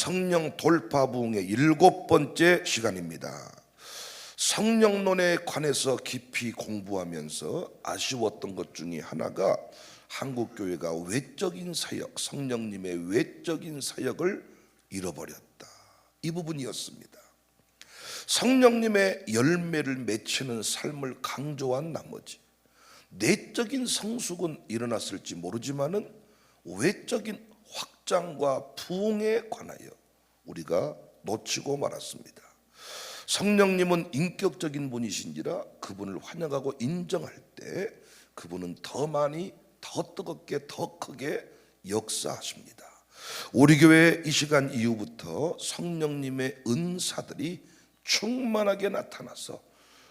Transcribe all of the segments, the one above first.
성령 돌파 부흥의 7번째 시간입니다. 성령론에 관해서 깊이 공부하면서 아쉬웠던 것 중에 하나가 한국교회가 외적인 사역, 성령님의 외적인 사역을 잃어버렸다, 이 부분이었습니다. 성령님의 열매를 맺히는 삶을 강조한 나머지 내적인 성숙은 일어났을지 모르지만은 외적인 확장과 부흥에 관하여 우리가 놓치고 말았습니다. 성령님은 인격적인 분이신지라 그분을 환영하고 인정할 때 그분은 더 많이, 더 뜨겁게, 더 크게 역사하십니다. 우리 교회 이 시간 이후부터 성령님의 은사들이 충만하게 나타나서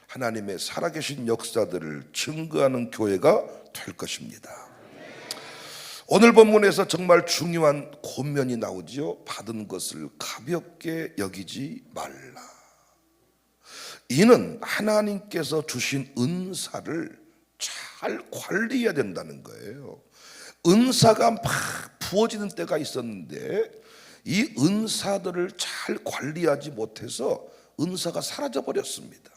하나님의 살아계신 역사들을 증거하는 교회가 될 것입니다. 오늘 본문에서 정말 중요한 권면이 나오지요. 받은 것을 가볍게 여기지 말라. 이는 하나님께서 주신 은사를 잘 관리해야 된다는 거예요. 은사가 막 부어지는 때가 있었는데 이 은사들을 잘 관리하지 못해서 은사가 사라져 버렸습니다.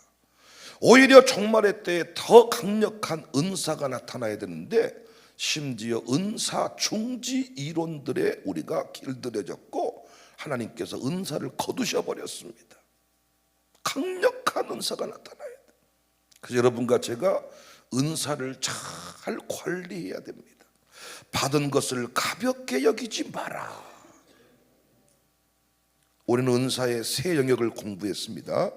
오히려 종말의 때에 더 강력한 은사가 나타나야 되는데 심지어 은사 중지 이론들에 우리가 길들여졌고 하나님께서 은사를 거두셔 버렸습니다. 강력한 은사가 나타나야 돼. 그래서 여러분과 제가 은사를 잘 관리해야 됩니다. 받은 것을 가볍게 여기지 마라. 우리는 은사의 세 영역을 공부했습니다.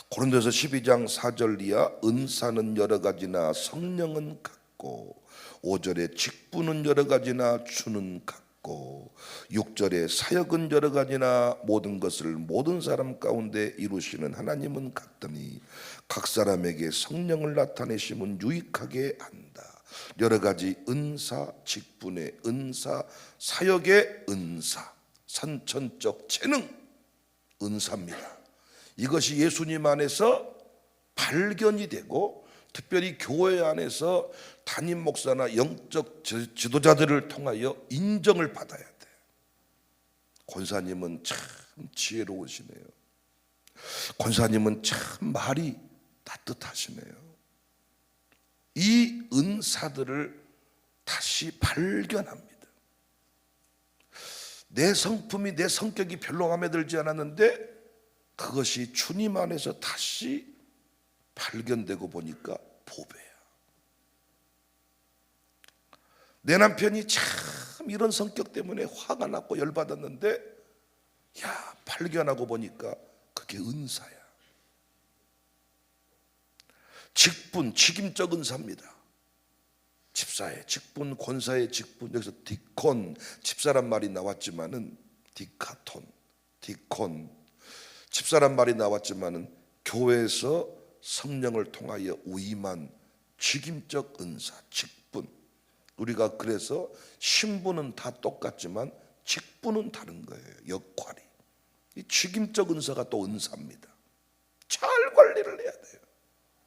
고린도서 12장 4절 이하 은사는 여러 가지나 성령은 같고, 5절에 직분은 여러 가지나 주는 같고, 6절에 사역은 여러 가지나 모든 것을 모든 사람 가운데 이루시는 하나님은 같더니 각 사람에게 성령을 나타내심은 유익하게 한다. 여러 가지 은사, 직분의 은사, 사역의 은사, 선천적 재능, 은사입니다. 이것이 예수님 안에서 발견이 되고 특별히 교회 안에서 담임 목사나 영적 지도자들을 통하여 인정을 받아야 돼. 권사님은 참 지혜로우시네요. 권사님은 참 말이 따뜻하시네요. 이 은사들을 다시 발견합니다. 내 성품이, 내 성격이 별로 마음에 들지 않았는데 그것이 주님 안에서 다시 발견되고 보니까 보배야. 내 남편이 참 이런 성격 때문에 화가 났고 열받았는데 발견하고 보니까 그게 은사야. 직분, 직임적 은사입니다. 집사의 직분, 권사의 직분, 여기서 디콘, 집사란 말이 나왔지만은 디카톤, 디콘, 집사란 말이 나왔지만은 교회에서 성령을 통하여 위임한 직임적 은사, 직분. 우리가 그래서 신분은 다 똑같지만 직분은 다른 거예요. 역할이. 이 직임적 은사가 또 은사입니다. 잘 관리를 해야 돼요.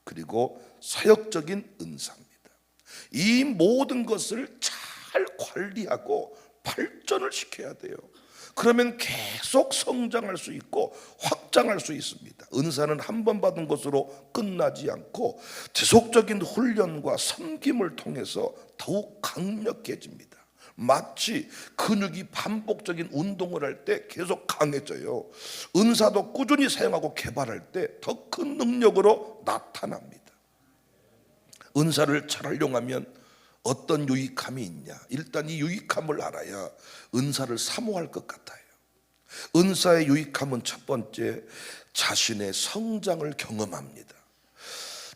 그리고 사역적인 은사입니다. 이 모든 것을 잘 관리하고 발전을 시켜야 돼요. 그러면 계속 성장할 수 있고 확장할 수 있습니다. 은사는 한 번 받은 것으로 끝나지 않고 지속적인 훈련과 섬김을 통해서 더욱 강력해집니다. 마치 근육이 반복적인 운동을 할 때 계속 강해져요. 은사도 꾸준히 사용하고 개발할 때 더 큰 능력으로 나타납니다. 은사를 잘 활용하면 어떤 유익함이 있냐? 일단 이 유익함을 알아야 은사를 사모할 것 같아요. 은사의 유익함은 첫 번째, 자신의 성장을 경험합니다.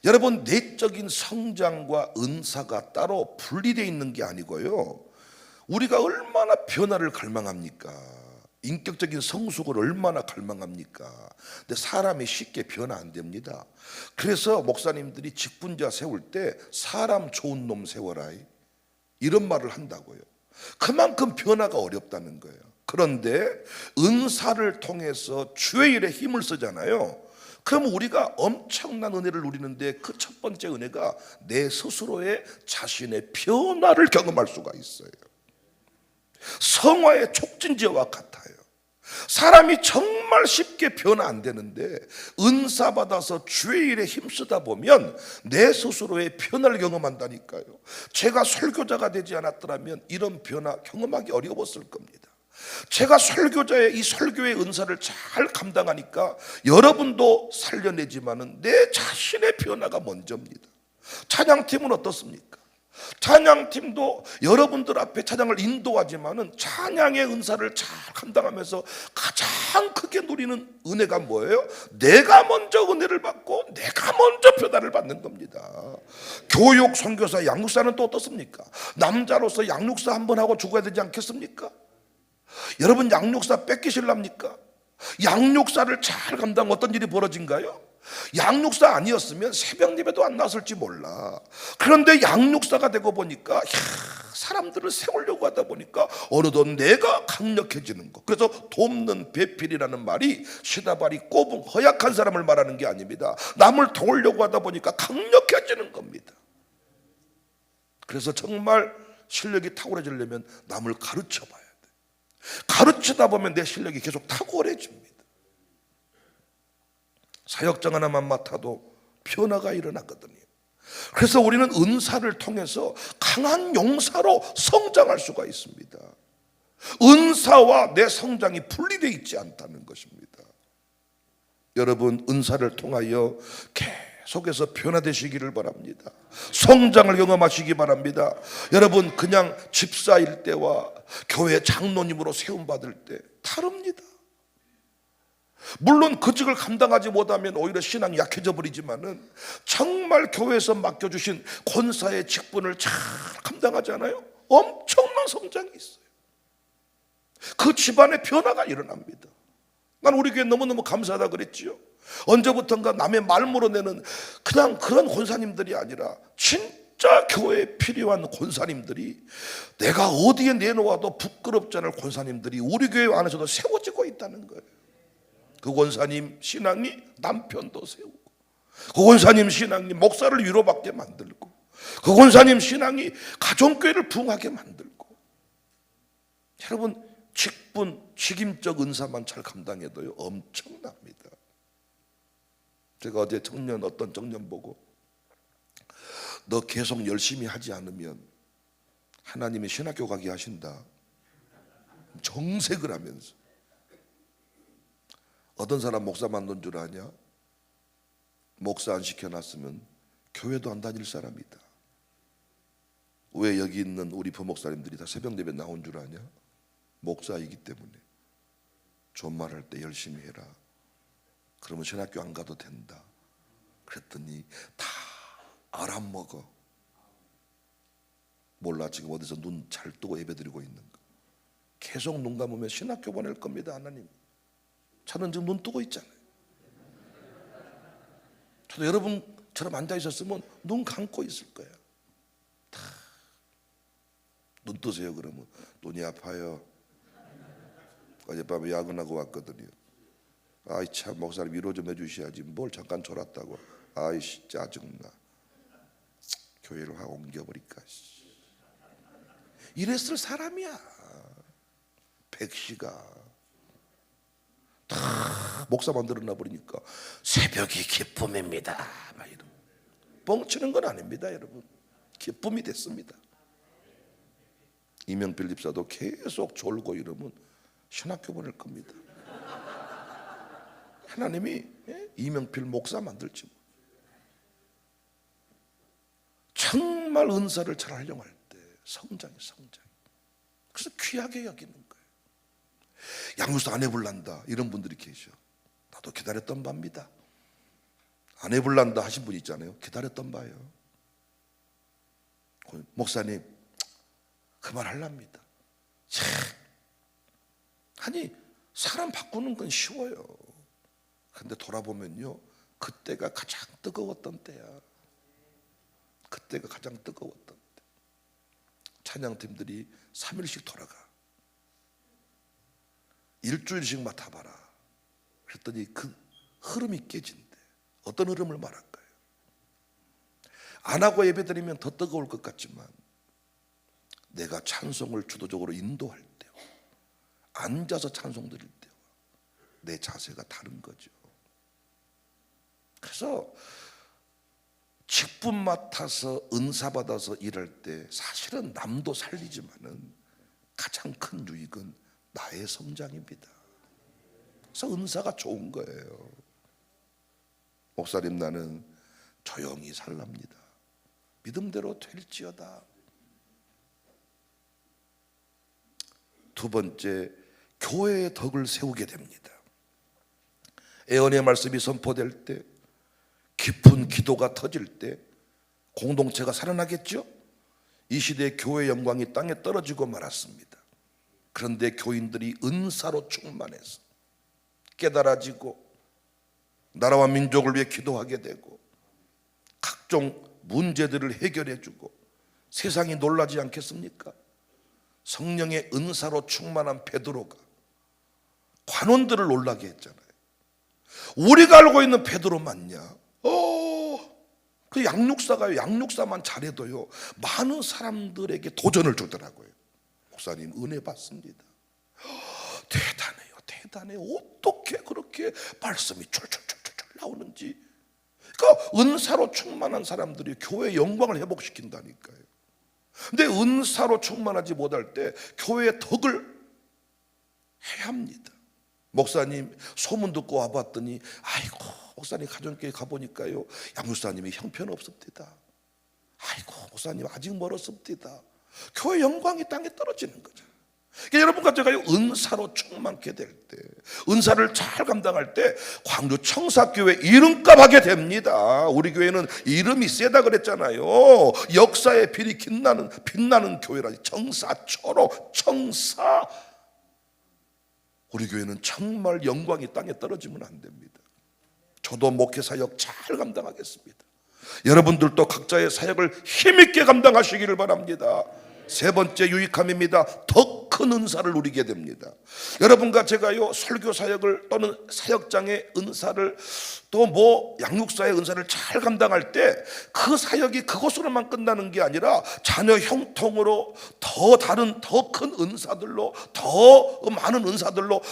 여러분, 내적인 성장과 은사가 따로 분리되어 있는 게 아니고요, 우리가 얼마나 변화를 갈망합니까? 인격적인 성숙을 얼마나 갈망합니까? 근데 사람이 쉽게 변화 안 됩니다. 그래서 목사님들이 직분자 세울 때 사람 좋은 놈 세워라, 이런 말을 한다고요. 그만큼 변화가 어렵다는 거예요. 그런데 은사를 통해서 주의 일에 힘을 쓰잖아요. 그럼 우리가 엄청난 은혜를 누리는데 그 첫 번째 은혜가 내 스스로의 자신의 변화를 경험할 수가 있어요. 성화의 촉진제와 같아요. 사람이 정말 쉽게 변화 안 되는데 은사 받아서 주의 일에 힘쓰다 보면 내 스스로의 변화를 경험한다니까요. 제가 설교자가 되지 않았더라면 이런 변화 경험하기 어려웠을 겁니다. 제가 설교자의 이 설교의 은사를 잘 감당하니까 여러분도 살려내지만은 내 자신의 변화가 먼저입니다. 찬양팀은 어떻습니까? 찬양팀도 여러분들 앞에 찬양을 인도하지만은 찬양의 은사를 잘 감당하면서 가장 크게 누리는 은혜가 뭐예요? 내가 먼저 은혜를 받고 내가 먼저 변화를 받는 겁니다. 교육, 선교사, 양육사는 또 어떻습니까? 남자로서 양육사 한번 하고 죽어야 되지 않겠습니까? 여러분 양육사 뺏기실랍니까? 양육사를 잘 감당하면 어떤 일이 벌어진가요? 양육사 아니었으면 새벽 예배도 안 나왔을지 몰라. 그런데 양육사가 되고 보니까 사람들을 세우려고 하다 보니까 어느덧 내가 강력해지는 거. 그래서 돕는 배필이라는 말이 시다발이 꼬붕 허약한 사람을 말하는 게 아닙니다. 남을 도우려고 하다 보니까 강력해지는 겁니다. 그래서 정말 실력이 탁월해지려면 남을 가르쳐 봐야 돼. 가르치다 보면 내 실력이 계속 탁월해집니다. 사역장 하나만 맡아도 변화가 일어나거든요. 그래서 우리는 은사를 통해서 강한 용사로 성장할 수가 있습니다. 은사와 내 성장이 분리되어 있지 않다는 것입니다. 여러분 은사를 통하여 계속해서 변화되시기를 바랍니다. 성장을 경험하시기 바랍니다. 여러분 그냥 집사일 때와 교회 장로님으로 세움받을 때 다릅니다. 물론 그 직을 감당하지 못하면 오히려 신앙이 약해져 버리지만은 정말 교회에서 맡겨주신 권사의 직분을 잘 감당하지 않아요? 엄청난 성장이 있어요. 그 집안에 변화가 일어납니다. 난 우리 교회 너무너무 감사하다 그랬지요. 언제부턴가 남의 말물어내는 그냥 그런 권사님들이 아니라 진짜 교회에 필요한 권사님들이 내가 어디에 내놓아도 부끄럽지 않을 권사님들이 우리 교회 안에서도 세워지고 있다는 거예요. 그 권사님 신앙이 남편도 세우고, 그 권사님 신앙이 목사를 위로받게 만들고, 그 권사님 신앙이 가정교회를 부흥하게 만들고. 여러분 직분, 직임적 은사만 잘 감당해도요 엄청납니다. 제가 어제 어떤 청년 보고 너 계속 열심히 하지 않으면 하나님이 신학교 가게 하신다 정색을 하면서. 어떤 사람 목사 만든 줄 아냐? 목사 안 시켜놨으면 교회도 안 다닐 사람이다. 왜 여기 있는 우리 부목사님들이 다 새벽 예배 나온 줄 아냐? 목사이기 때문에. 존말할 때 열심히 해라. 그러면 신학교 안 가도 된다. 그랬더니 다 알아먹어. 몰라 지금 어디서 눈 잘 뜨고 예배드리고 있는 거. 계속 눈 감으면 신학교 보낼 겁니다. 하나님. 저는 지금 눈 뜨고 있잖아요. 저도 여러분처럼 앉아 있었으면 눈 감고 있을 거예요. 다 눈 뜨세요. 그러면 눈이 아파요. 어젯밤에 야근하고 왔거든요. 아이 참 목사님 위로 좀 해주셔야지 뭘 잠깐 졸았다고. 아이씨 짜증나. 교회를 확 옮겨버릴까. 이랬을 사람이야. 백씨가 다 목사 만들어놔 버리니까 새벽이 기쁨입니다 막 이런 뻥치는 건 아닙니다. 여러분 기쁨이 됐습니다. 이명필 집사도 계속 졸고 이러면 신학교 보낼 겁니다. 하나님이 이명필 목사 만들지 뭐. 정말 은사를 잘 활용할 때 성장이. 그래서 귀하게 여기는 거예요. 양육사 안 해볼란다 이런 분들이 계셔. 나도 기다렸던 바입니다. 안 해볼란다 하신 분 있잖아요. 기다렸던 바예요. 목사님 그 말 할랍니다. 아니 사람 바꾸는 건 쉬워요. 근데 돌아보면요 그때가 가장 뜨거웠던 때야. 그때가 가장 뜨거웠던 때. 찬양팀들이 3일씩 돌아가. 일주일씩 맡아봐라. 그랬더니 그 흐름이 깨진대. 어떤 흐름을 말할까요? 안 하고 예배드리면 더 뜨거울 것 같지만 내가 찬송을 주도적으로 인도할 때, 앉아서 찬송 드릴 때 내 자세가 다른 거죠. 그래서 직분 맡아서 은사 받아서 일할 때 사실은 남도 살리지만은 가장 큰 유익은 나의 성장입니다. 그래서 은사가 좋은 거예요. 목사님, 나는 조용히 살랍니다. 믿음대로 될지어다. 두 번째, 교회의 덕을 세우게 됩니다. 예언의 말씀이 선포될 때, 깊은 기도가 터질 때 공동체가 살아나겠죠? 이 시대의 교회의 영광이 땅에 떨어지고 말았습니다. 그런데 교인들이 은사로 충만해서 깨달아지고 나라와 민족을 위해 기도하게 되고 각종 문제들을 해결해 주고 세상이 놀라지 않겠습니까? 성령의 은사로 충만한 베드로가 관원들을 놀라게 했잖아요. 우리가 알고 있는 베드로 맞냐? 그 양육사가요, 양육사만 잘해도요 많은 사람들에게 도전을 주더라고요. 목사님, 은혜 받습니다. 대단해요, 대단해요. 어떻게 그렇게 말씀이 철철철철 나오는지. 그러니까 은사로 충만한 사람들이 교회의 영광을 회복시킨다니까요. 근데 은사로 충만하지 못할 때 교회의 덕을 해야 합니다. 목사님, 소문 듣고 와봤더니 아이고, 목사님 가정교회 가보니까요 양육사님이 형편없습니다. 아이고, 목사님 아직 멀었습니다. 교회 영광이 땅에 떨어지는 거죠. 그러니까 여러분과 제가 은사로 충만케 될 때, 은사를 잘 감당할 때 광주 청사교회 이름값 하게 됩니다. 우리 교회는 이름이 세다 그랬잖아요. 역사의 빛이 빛나는 교회라니. 청사초로 청사. 우리 교회는 정말 영광이 땅에 떨어지면 안 됩니다. 저도 목회 사역 잘 감당하겠습니다. 여러분들도 각자의 사역을 힘있게 감당하시기를 바랍니다. 세 번째 유익함입니다. 더 큰 은사를 누리게 됩니다. 여러분과 제가요 설교 사역을 또는 사역장의 은사를 또 양육사의 은사를 잘 감당할 때 그 사역이 그것으로만 끝나는 게 아니라 자녀 형통으로 더 큰 은사들로, 더 많은 은사들로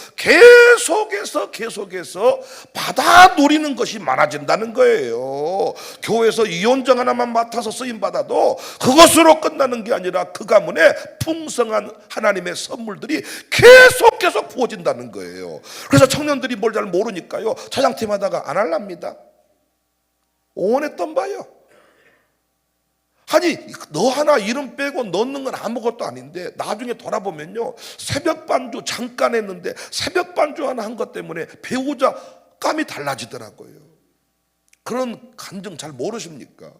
계속해서 받아 누리는 것이 많아진다는 거예요. 교회에서 이혼장 하나만 맡아서 쓰임 받아도 그것으로 끝나는 게 아니라 그 가문에 풍성한 하나님의 선물들이 계속 부어진다는 거예요. 그래서 청년들이 뭘 잘 모르니까요 차장팀 하다가 안 할랍니다. 원했던 바요. 아니, 너 하나 이름 빼고 넣는 건 아무것도 아닌데 나중에 돌아보면요 새벽 반주 잠깐 했는데 새벽 반주 하나 한 것 때문에 배우자 감이 달라지더라고요. 그런 감정 잘 모르십니까?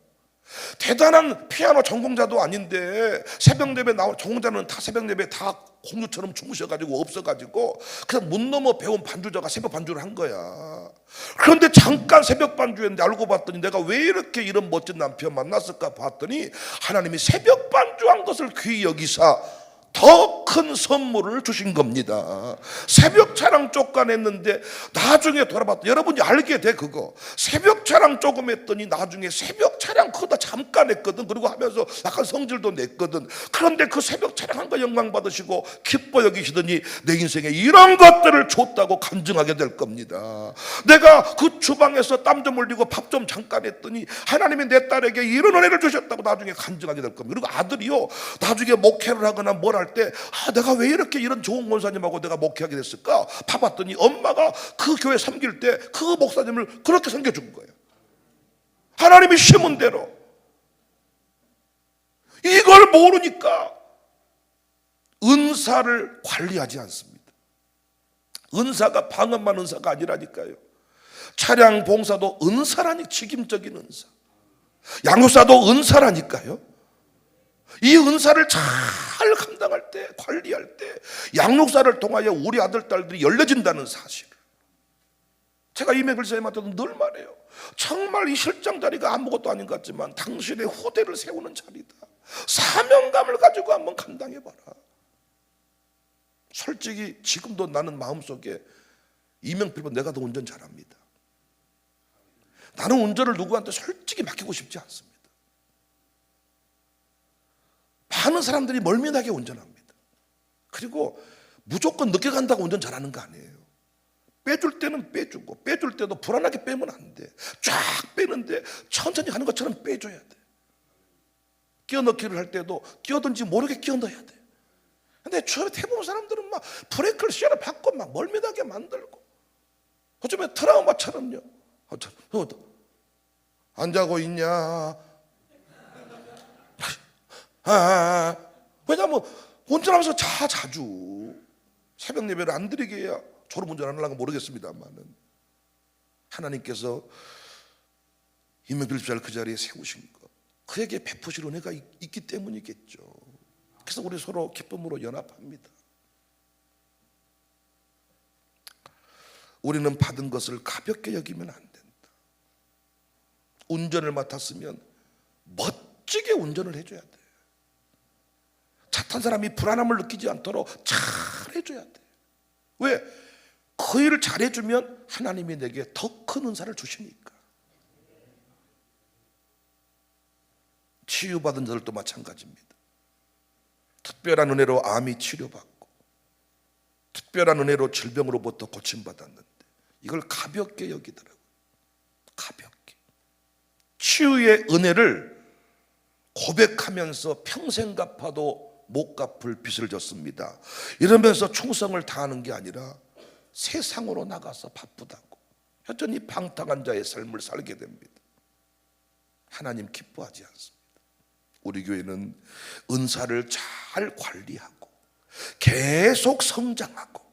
대단한 피아노 전공자도 아닌데 새벽 예배 나온 전공자는 다 새벽 예배 다 공주처럼 주무셔가지고 없어가지고 그냥 문 넘어 배운 반주자가 새벽 반주를 한 거야. 그런데 잠깐 새벽 반주했는데 알고 봤더니 내가 왜 이렇게 이런 멋진 남편 만났을까 봤더니 하나님이 새벽 반주한 것을 귀히 여기사 더 큰 선물을 주신 겁니다. 새벽 차량 쫓아냈는데 나중에 돌아봤더니 여러분이 알게 돼. 그거 새벽 차량 조금 했더니 나중에 새벽 차량 그거 잠깐 했거든. 그리고 하면서 약간 성질도 냈거든. 그런데 그 새벽 차량 한 거 영광 받으시고 기뻐 여기시더니 내 인생에 이런 것들을 줬다고 간증하게 될 겁니다. 내가 그 주방에서 땀 좀 흘리고 밥 좀 잠깐 했더니 하나님이 내 딸에게 이런 은혜를 주셨다고 나중에 간증하게 될 겁니다. 그리고 아들이요 나중에 목회를 하거나 뭘 할 때 내가 왜 이렇게 이런 좋은 권사님하고 내가 목회하게 됐을까 봐봤더니 엄마가 그 교회 섬길 때 그 목사님을 그렇게 섬겨준 거예요. 하나님이 심은 대로. 이걸 모르니까 은사를 관리하지 않습니다. 은사가 방언만 은사가 아니라니까요. 차량 봉사도 은사라니, 직임적인 은사. 양육사도 은사라니까요. 이 은사를 잘 감당할 때, 관리할 때 양육사를 통하여 우리 아들, 딸들이 열려진다는 사실. 제가 이명길 선생님한테도 늘 말해요. 정말 이 실장 자리가 아무것도 아닌 것 같지만 당신의 후대를 세우는 자리다. 사명감을 가지고 한번 감당해봐라. 솔직히 지금도 나는 마음속에 이명필보다 내가 더 운전 잘합니다. 나는 운전을 누구한테 솔직히 맡기고 싶지 않습니다. 많은 사람들이 멀미나게 운전합니다. 그리고 무조건 늦게 간다고 운전 잘하는 거 아니에요. 빼줄 때는 빼주고, 빼줄 때도 불안하게 빼면 안 돼. 쫙 빼는데 천천히 하는 것처럼 빼줘야 돼. 끼워 넣기를 할 때도 끼워든지 모르게 끼워 넣어야 돼. 근데 주변에 대부분 사람들은 막 브레이크를 시야를 받고 막 멀미나게 만들고, 어쩌면 트라우마처럼요. 안 자고 있냐? 왜냐면 운전하면서 자주 새벽 예배를 안 드리게 해야 졸음 운전 안 하려고 모르겠습니다만은, 하나님께서 임명필 집사를 그 자리에 세우신 것, 그에게 베푸실 은혜가 있기 때문이겠죠. 그래서 우리 서로 기쁨으로 연합합니다. 우리는 받은 것을 가볍게 여기면 안 된다. 운전을 맡았으면 멋지게 운전을 해줘야 돼. 차 탄 사람이 불안함을 느끼지 않도록 잘 해줘야 돼. 왜? 그 일을 잘해주면 하나님이 내게 더 큰 은사를 주시니까. 치유받은 자들도 마찬가지입니다. 특별한 은혜로 암이 치료받고, 특별한 은혜로 질병으로부터 고침받았는데 이걸 가볍게 여기더라고요. 가볍게. 치유의 은혜를 고백하면서 평생 갚아도 못 갚을 빚을 졌습니다. 이러면서 충성을 다하는 게 아니라 세상으로 나가서 바쁘다고 여전히 방탕한 자의 삶을 살게 됩니다. 하나님 기뻐하지 않습니다. 우리 교회는 은사를 잘 관리하고 계속 성장하고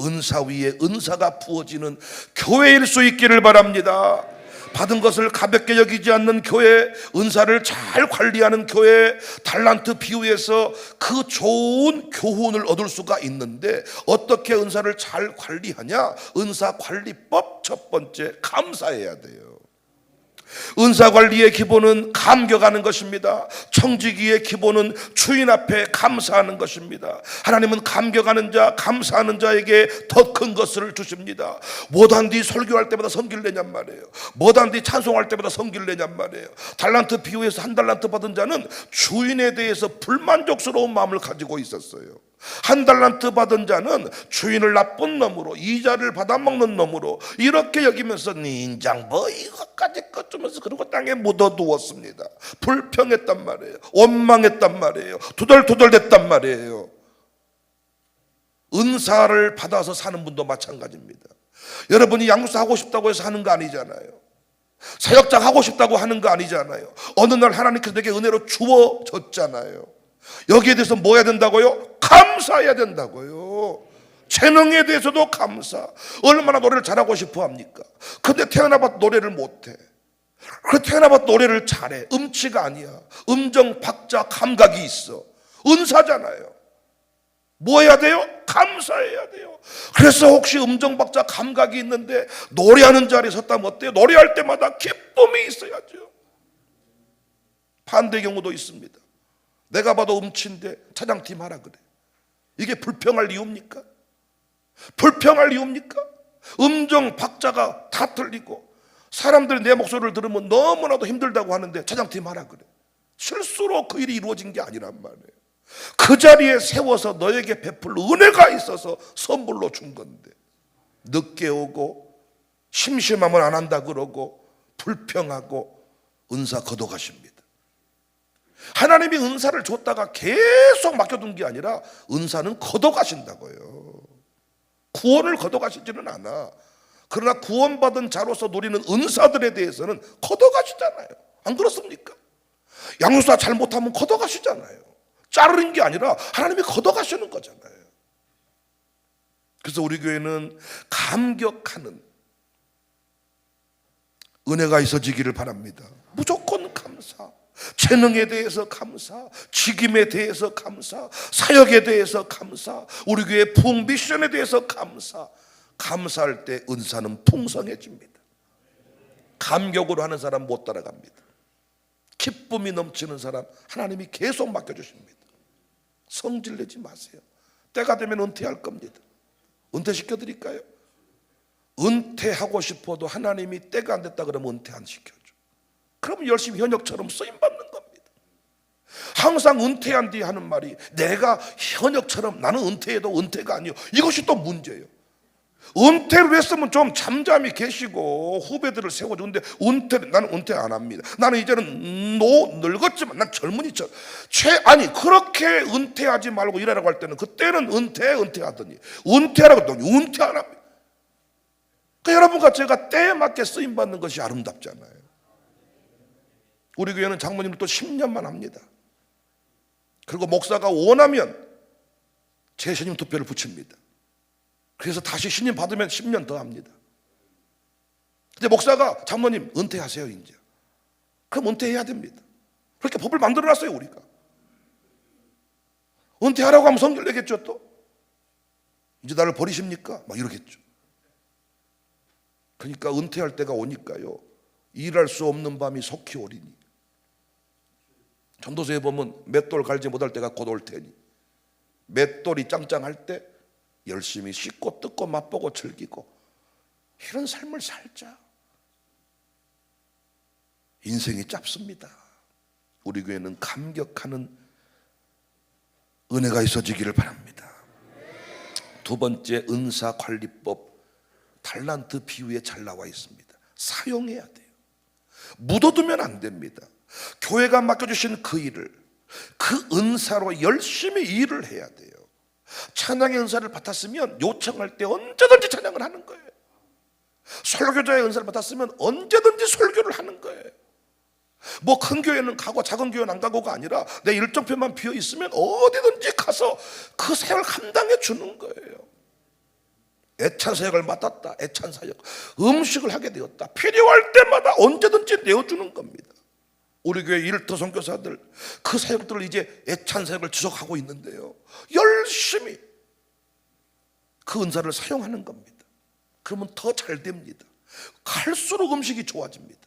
은사 위에 은사가 부어지는 교회일 수 있기를 바랍니다. 받은 것을 가볍게 여기지 않는 교회, 은사를 잘 관리하는 교회, 달란트 비유에서 그 좋은 교훈을 얻을 수가 있는데, 어떻게 은사를 잘 관리하냐? 은사 관리법 첫 번째, 감사해야 돼요. 은사 관리의 기본은 감격하는 것입니다. 청지기의 기본은 주인 앞에 감사하는 것입니다. 하나님은 감격하는 자, 감사하는 자에게 더 큰 것을 주십니다. 못한 뒤 설교할 때마다 성기를 내냔 말이에요. 못한 뒤 찬송할 때마다 성기를 내냔 말이에요. 달란트 비유에서 한 달란트 받은 자는 주인에 대해서 불만족스러운 마음을 가지고 있었어요. 한 달란트 받은 자는 주인을 나쁜 놈으로, 이자를 받아먹는 놈으로 이렇게 여기면서 인장 뭐 이것까지 꺼주면서 그리고 땅에 묻어두었습니다. 불평했단 말이에요. 원망했단 말이에요. 투덜투덜댔단 말이에요. 은사를 받아서 사는 분도 마찬가지입니다. 여러분이 양육사 하고 싶다고 해서 하는 거 아니잖아요. 사역장 하고 싶다고 하는 거 아니잖아요. 어느 날 하나님께서 내게 은혜로 주어졌잖아요. 여기에 대해서 뭐 해야 된다고요? 감사해야 된다고요. 재능에 대해서도 감사. 얼마나 노래를 잘하고 싶어 합니까? 근데 태어나봐도 노래를 못해. 그래, 태어나봐도 노래를 잘해. 음치가 아니야. 음정, 박자, 감각이 있어. 은사잖아요. 뭐 해야 돼요? 감사해야 돼요. 그래서 혹시 음정, 박자, 감각이 있는데 노래하는 자리에 섰다면 어때요? 노래할 때마다 기쁨이 있어야죠. 반대 경우도 있습니다. 내가 봐도 음치인데 차장팀 하라 그래. 이게 불평할 이유입니까? 불평할 이유입니까? 음정, 박자가 다 틀리고 사람들이 내 목소리를 들으면 너무나도 힘들다고 하는데 차장팀 하라 그래. 실수로 그 일이 이루어진 게 아니란 말이에요. 그 자리에 세워서 너에게 베풀 은혜가 있어서 선물로 준 건데, 늦게 오고 심심하면 안 한다 그러고 불평하고 은사 걷어가십니다. 하나님이 은사를 줬다가 계속 맡겨둔 게 아니라 은사는 걷어가신다고요. 구원을 걷어가시지는 않아. 그러나 구원받은 자로서 누리는 은사들에 대해서는 걷어가시잖아요. 안 그렇습니까? 양육사 잘못하면 걷어가시잖아요. 자르는 게 아니라 하나님이 걷어가시는 거잖아요. 그래서 우리 교회는 감격하는 은혜가 있어지기를 바랍니다. 무조건 감사. 재능에 대해서 감사, 직임에 대해서 감사, 사역에 대해서 감사, 우리 교회 부흥 미션에 대해서 감사. 감사할 때 은사는 풍성해집니다. 감격으로 하는 사람 못 따라갑니다. 기쁨이 넘치는 사람 하나님이 계속 맡겨주십니다. 성질내지 마세요. 때가 되면 은퇴할 겁니다. 은퇴시켜드릴까요? 은퇴하고 싶어도 하나님이 때가 안 됐다 그러면 은퇴 안 시켜줘. 그럼 열심히 현역처럼 쓰임받는 겁니다. 항상 은퇴한 뒤에 하는 말이 내가 현역처럼 나는 은퇴해도 은퇴가 아니요. 이것이 또 문제예요. 은퇴를 했으면 좀 잠잠히 계시고 후배들을 세워주는데 나는 은퇴 안 합니다. 나는 이제는 늙었지만 난 젊은이처럼 아니 그렇게 은퇴하지 말고 일하라고 할 때는 그때는 은퇴하더니 은퇴하라고 했더니 은퇴 안 합니다. 그러니까 여러분과 제가 때에 맞게 쓰임받는 것이 아름답잖아요. 우리 교회는 장모님을 또 10년만 합니다. 그리고 목사가 원하면 재신임 투표를 붙입니다. 그래서 다시 신임 받으면 10년 더 합니다. 근데 목사가 장모님 은퇴하세요 이제. 그럼 은퇴해야 됩니다. 그렇게 법을 만들어놨어요 우리가. 은퇴하라고 하면 성질 내겠죠 또. 이제 나를 버리십니까? 막 이러겠죠. 그러니까 은퇴할 때가 오니까요. 일할 수 없는 밤이 속히 오리니. 전도서에 보면 맷돌 갈지 못할 때가 곧 올 테니. 맷돌이 짱짱할 때 열심히 씻고 뜯고 맛보고 즐기고 이런 삶을 살자. 인생이 짧습니다. 우리 교회는 감격하는 은혜가 있어지기를 바랍니다. 두 번째, 은사관리법 달란트 비유에 잘 나와 있습니다. 사용해야 돼요. 묻어두면 안 됩니다. 교회가 맡겨주신 그 일을 그 은사로 열심히 일을 해야 돼요. 찬양의 은사를 받았으면 요청할 때 언제든지 찬양을 하는 거예요. 설교자의 은사를 받았으면 언제든지 설교를 하는 거예요. 뭐 큰 교회는 가고 작은 교회는 안 가고가 아니라 내 일정표만 비어 있으면 어디든지 가서 그 사역을 감당해 주는 거예요. 애찬 사역을 맡았다. 애찬 사역. 음식을 하게 되었다. 필요할 때마다 언제든지 내어주는 겁니다. 우리 교회 일터 선교사들 그 사역들을 이제 애찬 사역을 지속하고 있는데요. 열심히 그 은사를 사용하는 겁니다. 그러면 더 잘 됩니다. 갈수록 음식이 좋아집니다.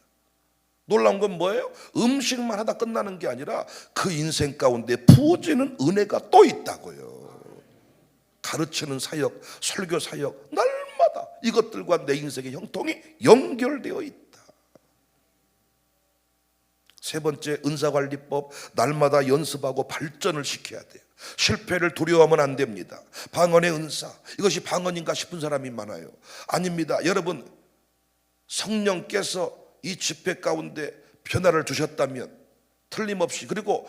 놀라운 건 뭐예요? 음식만 하다 끝나는 게 아니라 그 인생 가운데 부어지는 은혜가 또 있다고요. 가르치는 사역, 설교 사역, 날마다 이것들과 내 인생의 형통이 연결되어 있다. 세 번째, 은사관리법, 날마다 연습하고 발전을 시켜야 돼요. 실패를 두려워하면 안 됩니다. 방언의 은사, 이것이 방언인가 싶은 사람이 많아요. 아닙니다. 여러분, 성령께서 이 집회 가운데 변화를 주셨다면 틀림없이, 그리고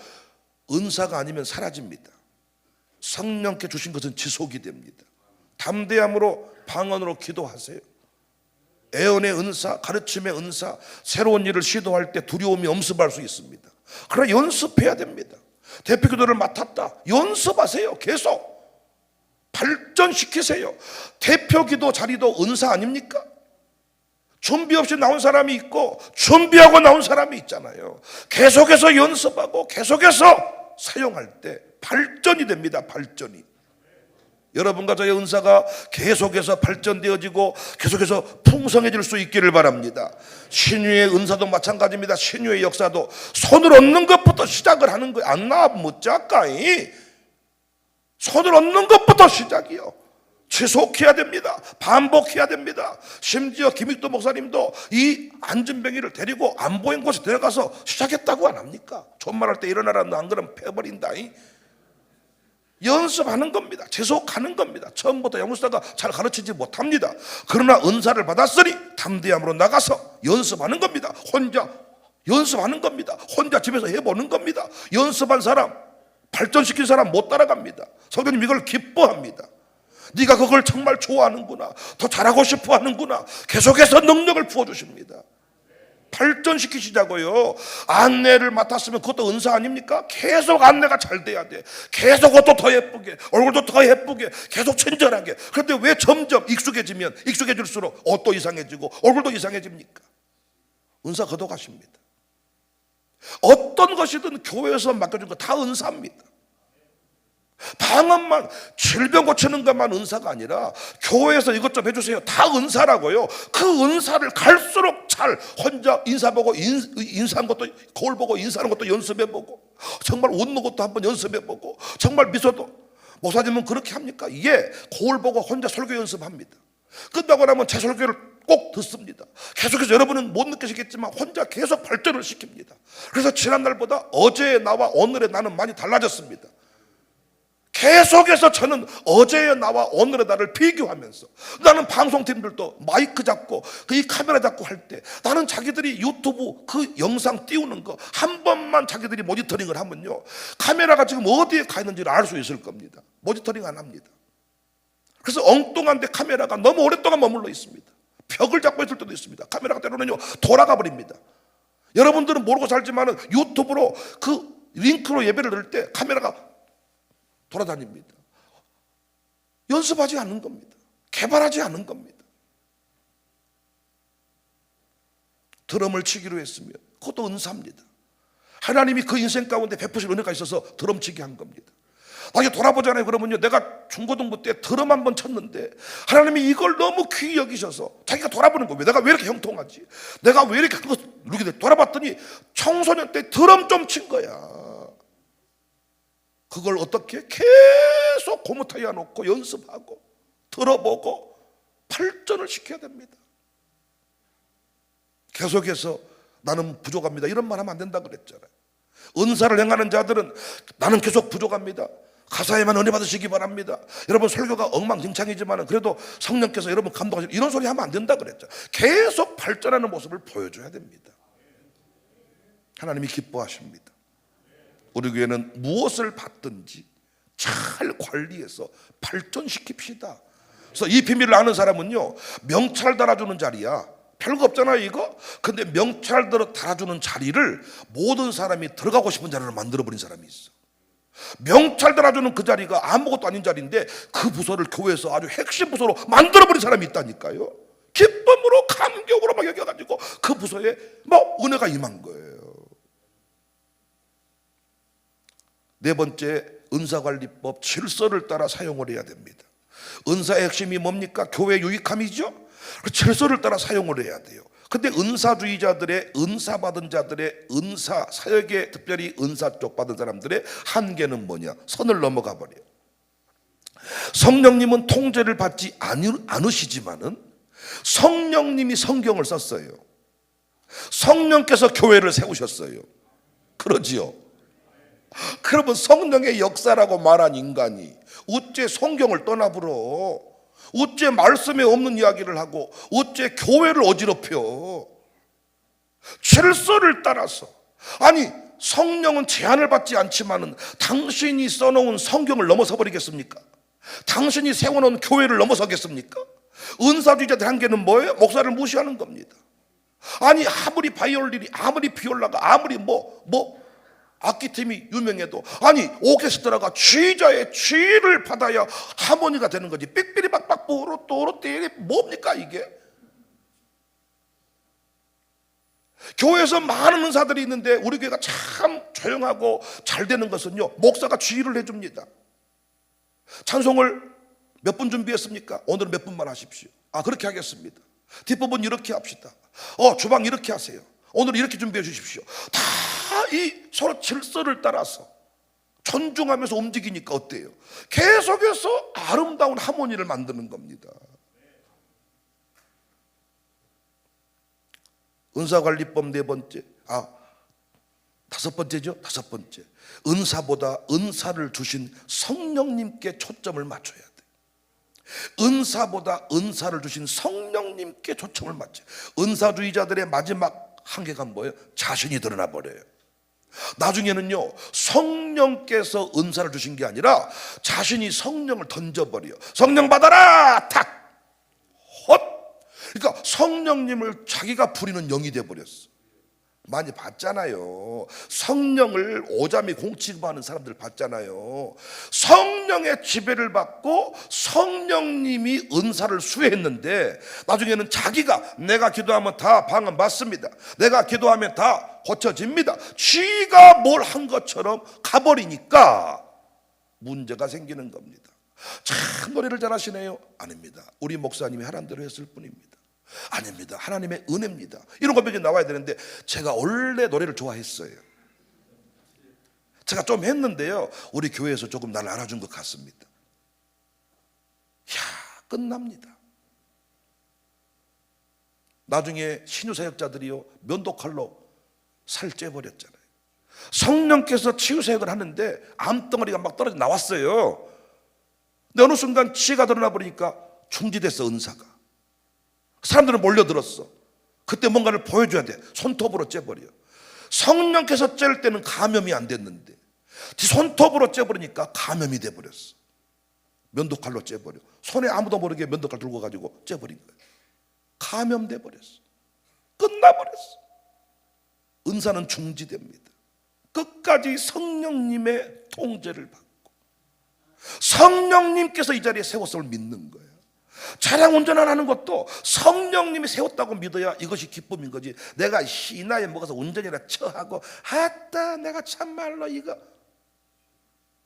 은사가 아니면 사라집니다. 성령께 주신 것은 지속이 됩니다. 담대함으로 방언으로 기도하세요. 애언의 은사, 가르침의 은사, 새로운 일을 시도할 때 두려움이 엄습할 수 있습니다. 그러나 연습해야 됩니다. 대표기도를 맡았다. 연습하세요. 계속 발전시키세요. 대표기도 자리도 은사 아닙니까? 준비 없이 나온 사람이 있고 준비하고 나온 사람이 있잖아요. 계속해서 연습하고 계속해서 사용할 때 발전이 됩니다. 발전이. 여러분과 저의 은사가 계속해서 발전되어지고 계속해서 풍성해질 수 있기를 바랍니다. 신유의 은사도 마찬가지입니다. 신유의 역사도 손을 얻는 것부터 시작을 하는 거예요. 안 나 못잡가이 손을 얻는 것부터 시작이요. 지속해야 됩니다. 반복해야 됩니다. 심지어 김익도 목사님도 이 안진뱅이를 데리고 안 보인 곳에 데려가서 시작했다고 안 합니까? 존말할 때 일어나라, 너 안 그러면 패버린다. 연습하는 겁니다. 지속하는 겁니다. 처음부터 영무사가 잘 가르치지 못합니다. 그러나 은사를 받았으니 담대함으로 나가서 연습하는 겁니다. 혼자 연습하는 겁니다. 혼자 집에서 해보는 겁니다. 연습한 사람, 발전시킨 사람 못 따라갑니다. 성도님 이걸 기뻐합니다. 네가 그걸 정말 좋아하는구나, 더 잘하고 싶어 하는구나. 계속해서 능력을 부어주십니다. 발전시키시자고요. 안내를 맡았으면 그것도 은사 아닙니까? 계속 안내가 잘 돼야 돼. 계속 옷도 더 예쁘게, 얼굴도 더 예쁘게, 계속 친절하게. 그런데 왜 점점 익숙해지면 익숙해질수록 옷도 이상해지고 얼굴도 이상해집니까? 은사 거둬가십니다. 어떤 것이든 교회에서 맡겨준 거 다 은사입니다. 방언만, 질병 고치는 것만 은사가 아니라 교회에서 이것 좀 해주세요, 다 은사라고요. 그 은사를 갈수록 잘 혼자 인사 보고 인사한 것도, 거울 보고 인사하는 것도 연습해보고, 정말 웃는 것도 한번 연습해보고, 정말 미소도. 목사님은 그렇게 합니까? 예, 거울 보고 혼자 설교 연습합니다. 끝나고 나면 제 설교를 꼭 듣습니다. 계속해서 여러분은 못 느끼시겠지만 혼자 계속 발전을 시킵니다. 그래서 지난날보다 어제의 나와 오늘의 나는 많이 달라졌습니다. 계속해서 저는 어제의 나와 오늘의 나를 비교하면서, 나는 방송팀들도 마이크 잡고 이 카메라 잡고 할 때 나는 자기들이 유튜브 그 영상 띄우는 거 한 번만 자기들이 모니터링을 하면요, 카메라가 지금 어디에 가 있는지를 알 수 있을 겁니다. 모니터링 안 합니다. 그래서 엉뚱한데 카메라가 너무 오랫동안 머물러 있습니다. 벽을 잡고 있을 때도 있습니다. 카메라가 때로는요 돌아가 버립니다. 여러분들은 모르고 살지만 유튜브로 그 링크로 예배를 넣을 때 카메라가 돌아다닙니다. 연습하지 않는 겁니다. 개발하지 않는 겁니다. 드럼을 치기로 했으면 그것도 은사입니다. 하나님이 그 인생 가운데 베푸실 은혜가 있어서 드럼 치게 한 겁니다. 나중에 돌아보잖아요. 그러면요, 내가 중고등부 때 드럼 한번 쳤는데 하나님이 이걸 너무 귀히 여기셔서 자기가 돌아보는 거예요. 내가 왜 이렇게 형통하지? 내가 왜 이렇게 그거 누르게 돼? 돌아봤더니 청소년 때 드럼 좀 친 거야. 그걸 어떻게 계속 고무타이어 놓고 연습하고 들어보고 발전을 시켜야 됩니다. 계속해서 나는 부족합니다 이런 말 하면 안 된다 그랬잖아요. 은사를 행하는 자들은 나는 계속 부족합니다, 가사에만 은혜 받으시기 바랍니다, 여러분 설교가 엉망진창이지만 그래도 성령께서 여러분 감동하시고, 이런 소리 하면 안 된다 그랬죠. 계속 발전하는 모습을 보여줘야 됩니다. 하나님이 기뻐하십니다. 우리 교회는 무엇을 받든지 잘 관리해서 발전시킵시다. 그래서 이 비밀을 아는 사람은요, 명찰 달아주는 자리야, 별거 없잖아요 이거. 근데 명찰 달아주는 자리를 모든 사람이 들어가고 싶은 자리로 만들어버린 사람이 있어. 명찰 달아주는 그 자리가 아무것도 아닌 자리인데 그 부서를 교회에서 아주 핵심 부서로 만들어버린 사람이 있다니까요. 기쁨으로 감격으로 막 여겨가지고 그 부서에 막 은혜가 임한 거예요. 네 번째, 은사관리법 질서를 따라 사용을 해야 됩니다. 은사의 핵심이 뭡니까? 교회 유익함이죠. 질서를 따라 사용을 해야 돼요. 근데 은사주의자들의, 은사받은 자들의, 은사 사역에 특별히 은사 쪽 받은 사람들의 한계는 뭐냐? 선을 넘어가 버려요. 성령님은 통제를 받지 않으시지만은 성령님이 성경을 썼어요. 성령께서 교회를 세우셨어요. 그러지요. 그러면 성령의 역사라고 말한 인간이 어째 성경을 떠나불어? 어째 말씀에 없는 이야기를 하고 어째 교회를 어지럽혀? 질서를 따라서. 아니, 성령은 제한을 받지 않지만은 당신이 써놓은 성경을 넘어서 버리겠습니까? 당신이 세워놓은 교회를 넘어서겠습니까? 은사주의자들 한계는 뭐예요? 목사를 무시하는 겁니다. 아니, 아무리 바이올린이, 아무리 비올라가, 아무리 악기팀이 유명해도, 아니 오케스트라가 지휘자의 지휘를 받아야 하모니가 되는 거지. 삑삐리박박 뽀로또로띠리 뭡니까 이게? 교회에서 많은 은사들이 있는데 우리 교회가 참 조용하고 잘 되는 것은요, 목사가 지휘를 해줍니다. 찬송을 몇 분 준비했습니까? 오늘은 몇 분만 하십시오. 그렇게 하겠습니다. 뒷부분 이렇게 합시다. 주방 이렇게 하세요. 오늘 이렇게 준비해 주십시오. 다 이 서로 질서를 따라서 존중하면서 움직이니까 어때요? 계속해서 아름다운 하모니를 만드는 겁니다. 은사관리법 네 번째, 다섯 번째죠. 다섯 번째, 은사보다 은사를 주신 성령님께 초점을 맞춰야 돼. 은사보다 은사를 주신 성령님께 초점을 맞춰. 은사주의자들의 마지막 한계가 뭐예요? 자신이 드러나 버려요. 나중에는요, 성령께서 은사를 주신 게 아니라 자신이 성령을 던져버려. 성령 받아라! 탁! 헛! 그러니까 성령님을 자기가 부리는 영이 돼버렸어. 많이 봤잖아요. 성령을 오자미 공 취급하는 사람들 봤잖아요. 성령의 지배를 받고 성령님이 은사를 수혜했는데 나중에는 자기가, 내가 기도하면 다 방언 받습니다, 내가 기도하면 다 고쳐집니다, 지가 뭘 한 것처럼 가버리니까 문제가 생기는 겁니다. 참 노래를 잘하시네요. 아닙니다. 우리 목사님이 하라는 대로 했을 뿐입니다. 아닙니다. 하나님의 은혜입니다. 이런 고백이 나와야 되는데 제가 원래 노래를 좋아했어요. 제가 좀 했는데요, 우리 교회에서 조금 나를 알아준 것 같습니다. 끝납니다. 나중에 신유 사역자들이요, 면도칼로 살 째버렸잖아요. 성령께서 치유사역을 하는데 암덩어리가 막 떨어져 나왔어요. 근데 어느 순간 치가 드러나 버리니까 중지됐어. 은사가. 사람들은 몰려들었어. 그때 뭔가를 보여줘야 돼. 손톱으로 째버려. 성령께서 째릴 때는 감염이 안 됐는데 손톱으로 째버리니까 감염이 돼버렸어. 면도칼로 째버려. 손에 아무도 모르게 면도칼 들고 가지고 째버린 거예요. 감염돼 버렸어. 끝나버렸어. 은사는 중지됩니다. 끝까지 성령님의 통제를 받고 성령님께서 이 자리에 세웠음을 믿는 거예요. 차량 운전 안 하는 것도 성령님이 세웠다고 믿어야 이것이 기쁨인 거지. 내가 이 나이에 먹어서 운전이나 처하고 아따 내가 참말로 이거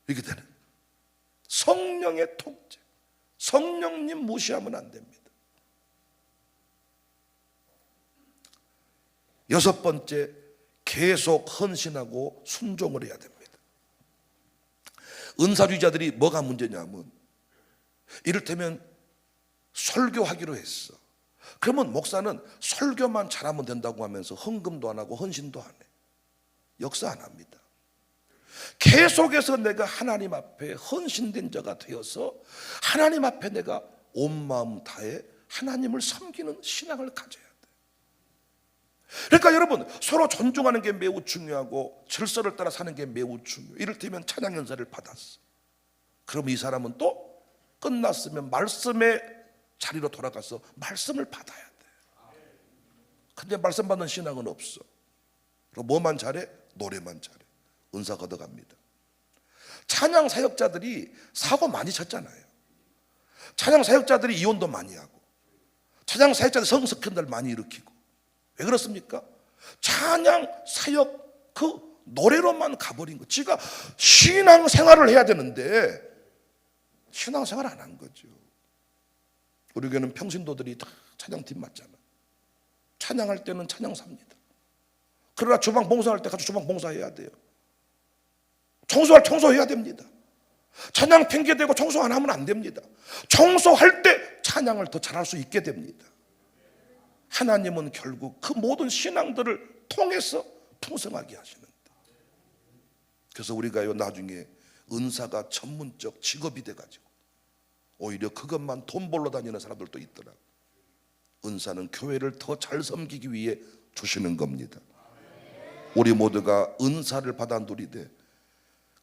이렇게 되는 성령의 통제. 성령님 무시하면 안 됩니다. 여섯 번째, 계속 헌신하고 순종을 해야 됩니다. 은사주의자들이 뭐가 문제냐면 이를테면 설교하기로 했어. 그러면 목사는 설교만 잘하면 된다고 하면서 헌금도 안 하고 헌신도 안 해. 역사 안 합니다. 계속해서 내가 하나님 앞에 헌신된 자가 되어서 하나님 앞에 내가 온 마음 다해 하나님을 섬기는 신앙을 가져야 돼. 그러니까 여러분, 서로 존중하는 게 매우 중요하고 질서를 따라 사는 게 매우 중요해요. 이를테면 찬양 연사를 받았어. 그럼 이 사람은 또 끝났으면 말씀의 자리로 돌아가서 말씀을 받아야 돼. 근데 말씀 받는 신앙은 없어. 그럼 뭐만 잘해? 노래만 잘해. 은사 걷어갑니다. 찬양 사역자들이 사고 많이 쳤잖아요. 찬양 사역자들이 이혼도 많이 하고 찬양 사역자들이 성스캔들 많이 일으키고. 왜 그렇습니까? 찬양 사역 그 노래로만 가버린 거. 지가 신앙 생활을 해야 되는데 신앙 생활 안 한 거죠. 우리 교회는 평신도들이 다 찬양팀 맞잖아. 찬양할 때는 찬양사입니다. 그러나 주방 봉사할 때 같이 주방 봉사해야 돼요. 청소할 청소해야 됩니다. 찬양 핑계대고 청소 안 하면 안 됩니다. 청소할 때 찬양을 더 잘할 수 있게 됩니다. 하나님은 결국 그 모든 신앙들을 통해서 풍성하게 하시는다. 그래서 우리가요 나중에 은사가 전문적 직업이 돼가지고 오히려 그것만 돈 벌러 다니는 사람들도 있더라. 은사는 교회를 더 잘 섬기기 위해 주시는 겁니다. 우리 모두가 은사를 받아 누리되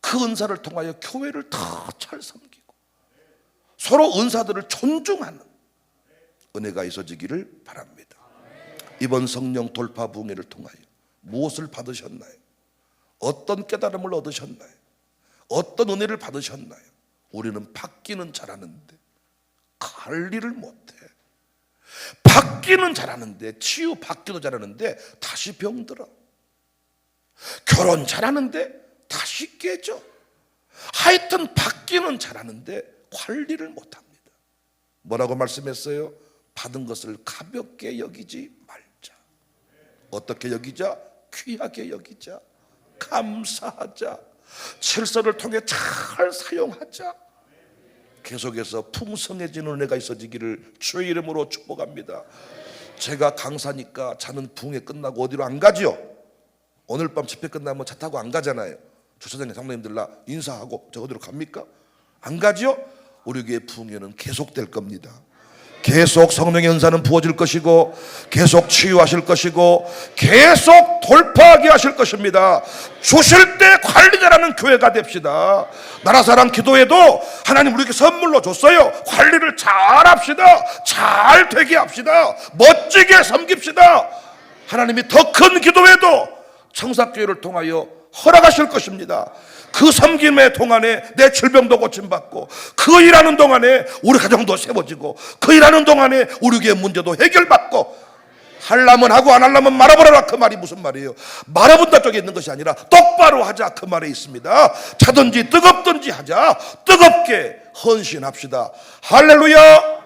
그 은사를 통하여 교회를 더 잘 섬기고 서로 은사들을 존중하는 은혜가 있어지기를 바랍니다. 이번 성령 돌파 부흥회를 통하여 무엇을 받으셨나요? 어떤 깨달음을 얻으셨나요? 어떤 은혜를 받으셨나요? 우리는 받기는 잘하는데 관리를 못해. 받기는 잘하는데 치유 받기도 잘하는데 다시 병들어. 결혼 잘하는데 다시 깨져. 하여튼 받기는 잘하는데 관리를 못합니다. 뭐라고 말씀했어요? 받은 것을 가볍게 여기지 말자. 어떻게 여기자? 귀하게 여기자. 감사하자. 질서를 통해 잘 사용하자. 계속해서 풍성해지는 은혜가 있어지기를 주의 이름으로 축복합니다. 제가 강사니까 자는 부흥회 끝나고 어디로 안 가지요? 오늘 밤 집회 끝나면 차 타고 안 가잖아요. 주차장에 장로님들 나 인사하고 저 어디로 갑니까? 안 가지요? 우리 교회 부흥회는 계속될 겁니다. 계속 성령의 은사는 부어질 것이고 계속 치유하실 것이고 계속 돌파하게 하실 것입니다. 주실 때 관리 잘하는 교회가 됩시다. 나라사랑 기도회도 하나님 우리에게 선물로 줬어요. 관리를 잘 합시다. 잘 되게 합시다. 멋지게 섬깁시다. 하나님이 더 큰 기도회도 청사교회를 통하여 허락하실 것입니다. 그 섬김의 동안에 내 질병도 고침받고 그 일하는 동안에 우리 가정도 세워지고 그 일하는 동안에 우리 교회 문제도 해결받고 하려면 하고 안 하려면 말아버려라. 그 말이 무슨 말이에요? 말아본다 쪽에 있는 것이 아니라 똑바로 하자 그 말에 있습니다. 차든지 뜨겁든지 하자. 뜨겁게 헌신합시다. 할렐루야.